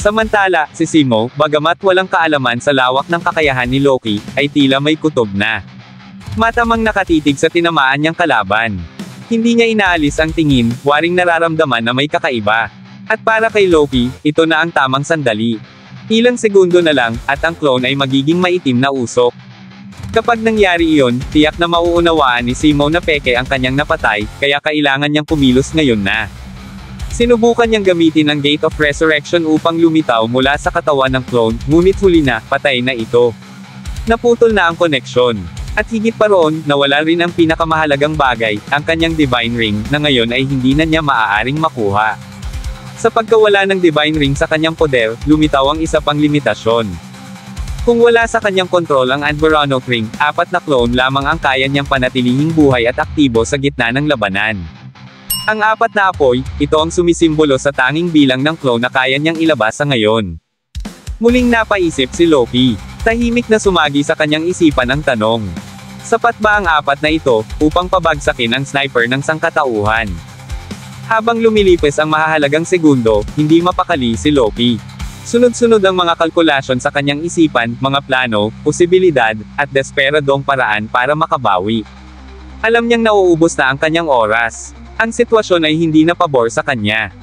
Samantala, si Zemo, bagamat walang kaalaman sa lawak ng kakayahan ni Loki, ay tila may kutob na. Matamang nakatitig sa tinamaan niyang kalaban. Hindi niya inaalis ang tingin, waring nararamdaman na may kakaiba. At para kay Loki, ito na ang tamang sandali. Ilang segundo na lang, at ang clone ay magiging maitim na usok. Kapag nangyari iyon, tiyak na mauunawaan ni Zemo na peke ang kanyang napatay, kaya kailangan niyang kumilos ngayon na. Sinubukan niyang gamitin ang Gate of Resurrection upang lumitaw mula sa katawan ng clone, ngunit huli na, patay na ito. Naputol na ang koneksyon. At higit pa roon, nawala rin ang pinakamahalagang bagay, ang kanyang Divine Ring, na ngayon ay hindi na niya maaaring makuha. Sa pagkawala ng Divine Ring sa kanyang poder, lumitaw ang isa pang limitasyon. Kung wala sa kanyang kontrol ang Adveranok Ring, 4 na clone lamang ang kaya niyang panatilihing buhay at aktibo sa gitna ng labanan. Ang 4 na apoy, ito ang sumisimbolo sa tanging bilang ng clone na kaya niyang ilabas sa ngayon. Muling napaisip si Loki. Tahimik na sumagi sa kanyang isipan ang tanong. Sapat ba ang 4 na ito, upang pabagsakin ang sniper ng sangkatauhan? Habang lumilipas ang mahahalagang segundo, hindi mapakali si Loki. Sunod-sunod ang mga kalkulasyon sa kanyang isipan, mga plano, posibilidad, at desperadong paraan para makabawi. Alam niyang nauubos na ang kanyang oras. Ang sitwasyon ay hindi na pabor sa kanya.